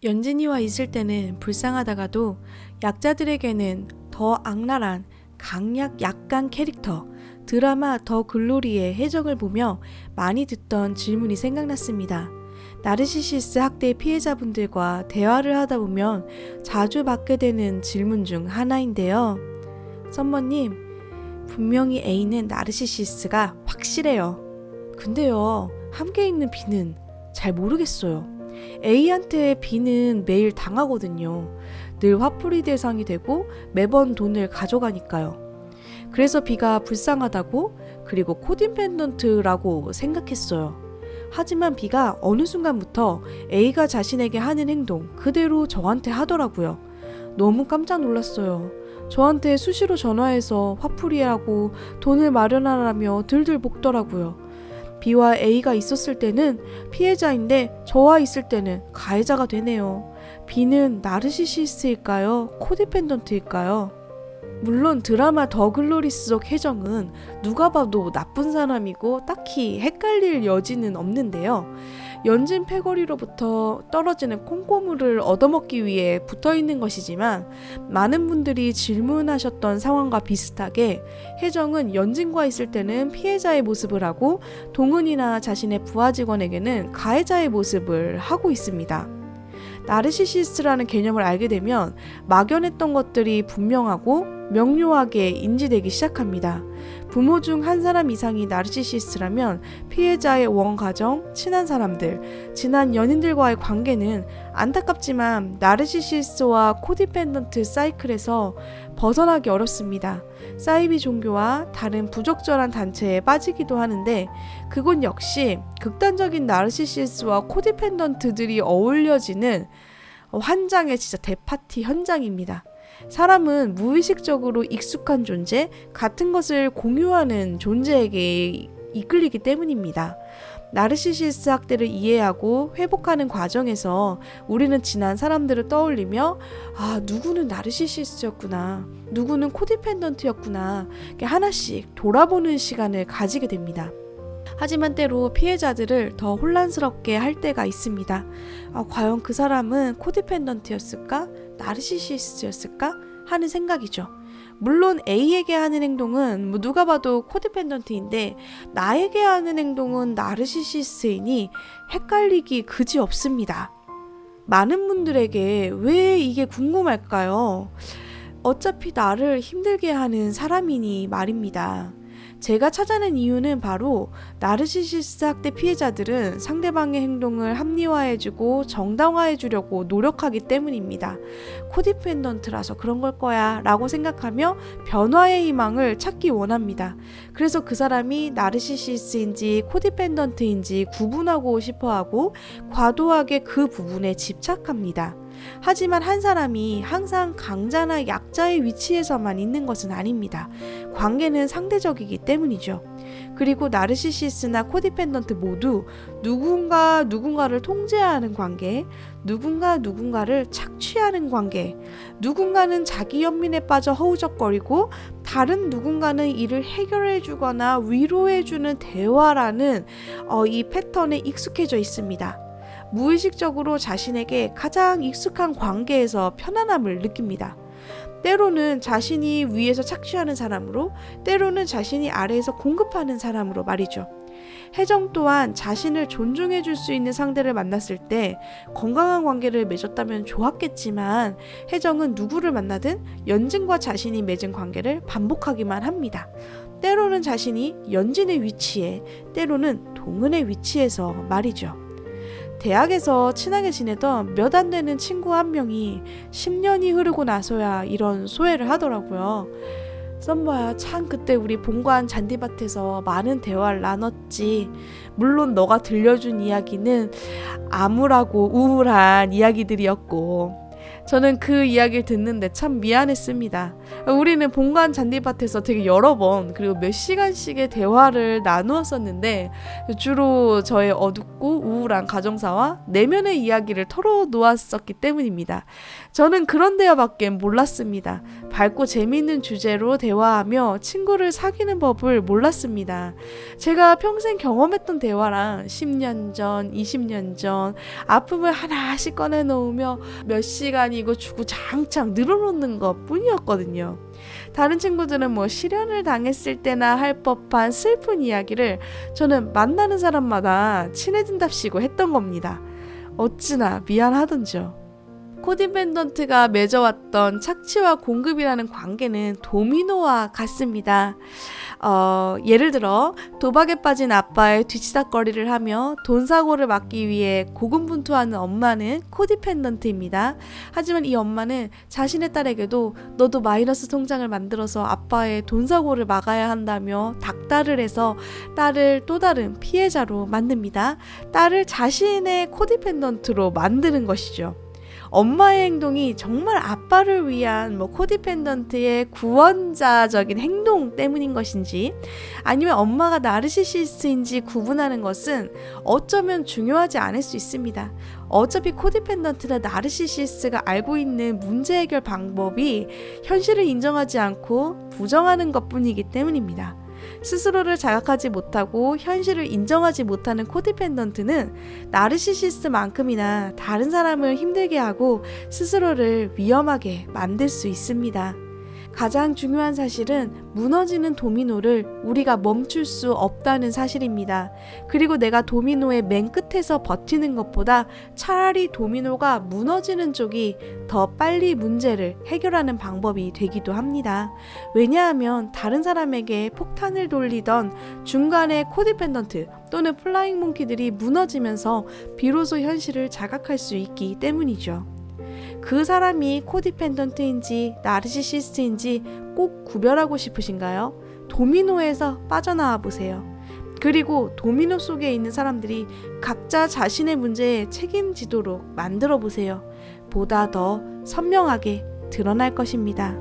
연진이와 있을 때는 불쌍하다가도 약자들에게는 더 악랄한 강약 약간 캐릭터 드라마 더 글로리의 해적을 보며 많이 듣던 질문이 생각났습니다. 나르시시스 학대 피해자분들과 대화를 하다 보면 자주 받게 되는 질문 중 하나인데요. 썸머님, 분명히 A는 나르시시스가 확실해요. 근데요, 함께 있는 B는 잘 모르겠어요. A한테 B는 매일 당하거든요. 늘 화풀이 대상이 되고 매번 돈을 가져가니까요. 그래서 B가 불쌍하다고 그리고 코디펜던트라고 생각했어요. 하지만 B가 어느 순간부터 A가 자신에게 하는 행동 그대로 저한테 하더라고요. 너무 깜짝 놀랐어요. 저한테 수시로 전화해서 화풀이하고 돈을 마련하라며 들들 볶더라고요. B와 A가 있었을 때는 피해자인데 저와 있을 때는 가해자가 되네요. B는 나르시시스트일까요? 코디펜던트일까요? 물론 드라마 더 글로리스 속 해정은 누가 봐도 나쁜 사람이고 딱히 헷갈릴 여지는 없는데요. 연진 패거리로부터 떨어지는 콩고물을 얻어먹기 위해 붙어있는 것이지만 많은 분들이 질문하셨던 상황과 비슷하게 해정은 연진과 있을 때는 피해자의 모습을 하고 동은이나 자신의 부하 직원에게는 가해자의 모습을 하고 있습니다. 나르시시스트라는 개념을 알게 되면 막연했던 것들이 분명하고 명료하게 인지되기 시작합니다. 부모 중 한 사람 이상이 나르시시스트라면 피해자의 원가정, 친한 사람들, 지난 연인들과의 관계는 안타깝지만 나르시시스트와 코디펜던트 사이클에서 벗어나기 어렵습니다. 사이비 종교와 다른 부적절한 단체에 빠지기도 하는데 그건 역시 극단적인 나르시시스트와 코디펜던트들이 어울려지는 환장의 진짜 대파티 현장입니다. 사람은 무의식적으로 익숙한 존재, 같은 것을 공유하는 존재에게 이끌리기 때문입니다. 나르시시스트 학대를 이해하고 회복하는 과정에서 우리는 지난 사람들을 떠올리며 누구는 나르시시스트였구나, 누구는 코디펜던트였구나 하나씩 돌아보는 시간을 가지게 됩니다. 하지만 때로 피해자들을 더 혼란스럽게 할 때가 있습니다. 과연 그 사람은 코디펜던트였을까? 나르시시스트였을까? 하는 생각이죠. 물론 A에게 하는 행동은 누가 봐도 코디펜던트인데 나에게 하는 행동은 나르시시스트이니 헷갈리기 그지없습니다. 많은 분들에게 왜 이게 궁금할까요? 어차피 나를 힘들게 하는 사람이니 말입니다. 제가 찾아낸 이유는 바로 나르시시스트 학대 피해자들은 상대방의 행동을 합리화해주고 정당화해주려고 노력하기 때문입니다. 코디펜던트라서 그런 걸 거야 라고 생각하며 변화의 희망을 찾기 원합니다. 그래서 그 사람이 나르시시스트인지 코디펜던트인지 구분하고 싶어하고 과도하게 그 부분에 집착합니다. 하지만 한 사람이 항상 강자나 약자의 위치에서만 있는 것은 아닙니다. 관계는 상대적이기 때문이죠. 그리고 나르시시스나 코디펜던트 모두 누군가를 통제하는 관계, 누군가를 착취하는 관계, 누군가는 자기 연민에 빠져 허우적거리고 다른 누군가는 이를 해결해주거나 위로해주는 대화라는 이 패턴에 익숙해져 있습니다. 무의식적으로 자신에게 가장 익숙한 관계에서 편안함을 느낍니다. 때로는 자신이 위에서 착취하는 사람으로, 때로는 자신이 아래에서 공급하는 사람으로 말이죠. 해정 또한 자신을 존중해 줄 수 있는 상대를 만났을 때 건강한 관계를 맺었다면 좋았겠지만 해정은 누구를 만나든 연진과 자신이 맺은 관계를 반복하기만 합니다. 때로는 자신이 연진의 위치에, 때로는 동은의 위치에서 말이죠. 대학에서 친하게 지내던 몇 안 되는 친구 한 명이 10년이 흐르고 나서야 이런 소회를 하더라고요. 썸머야, 참 그때 우리 본관 잔디밭에서 많은 대화를 나눴지. 물론 너가 들려준 이야기는 암울하고 우울한 이야기들이었고 저는 그 이야기를 듣는데 참 미안했습니다. 우리는 본관 잔디밭에서 되게 여러 번 그리고 몇 시간씩의 대화를 나누었었는데 주로 저의 어둡고 우울한 가정사와 내면의 이야기를 털어놓았었기 때문입니다. 저는 그런 대화밖에 몰랐습니다. 밝고 재미있는 주제로 대화하며 친구를 사귀는 법을 몰랐습니다. 제가 평생 경험했던 대화랑 10년 전, 20년 전 아픔을 하나씩 꺼내놓으며 몇 시간이고 주구장창 늘어놓는 것 뿐이었거든요. 다른 친구들은 뭐 실연을 당했을 때나 할 법한 슬픈 이야기를 저는 만나는 사람마다 친해진답시고 했던 겁니다. 어찌나 미안하던지요. 코디 펜던트가 맺어왔던 착취와 공급이라는 관계는 도미노와 같습니다. 예를 들어 도박에 빠진 아빠의 뒤치다꺼리를 하며 돈 사고를 막기 위해 고군분투하는 엄마는 코디 펜던트입니다. 하지만 이 엄마는 자신의 딸에게도 너도 마이너스 통장을 만들어서 아빠의 돈 사고를 막아야 한다며 닥달을 해서 딸을 또 다른 피해자로 만듭니다. 딸을 자신의 코디 펜던트로 만드는 것이죠. 엄마의 행동이 정말 아빠를 위한 코디펜던트의 구원자적인 행동 때문인 것인지 아니면 엄마가 나르시시스트인지 구분하는 것은 어쩌면 중요하지 않을 수 있습니다. 어차피 코디펜던트나 나르시시스트가 알고 있는 문제 해결 방법이 현실을 인정하지 않고 부정하는 것뿐이기 때문입니다. 스스로를 자각하지 못하고 현실을 인정하지 못하는 코디펜던트는 나르시시스트만큼이나 다른 사람을 힘들게 하고 스스로를 위험하게 만들 수 있습니다. 가장 중요한 사실은 무너지는 도미노를 우리가 멈출 수 없다는 사실입니다. 그리고 내가 도미노의 맨 끝에서 버티는 것보다 차라리 도미노가 무너지는 쪽이 더 빨리 문제를 해결하는 방법이 되기도 합니다. 왜냐하면 다른 사람에게 폭탄을 돌리던 중간의 코디펜던트 또는 플라잉 몽키들이 무너지면서 비로소 현실을 자각할 수 있기 때문이죠. 그 사람이 코디펜던트인지 나르시시스트인지 꼭 구별하고 싶으신가요? 도미노에서 빠져나와 보세요. 그리고 도미노 속에 있는 사람들이 각자 자신의 문제에 책임지도록 만들어 보세요. 보다 더 선명하게 드러날 것입니다.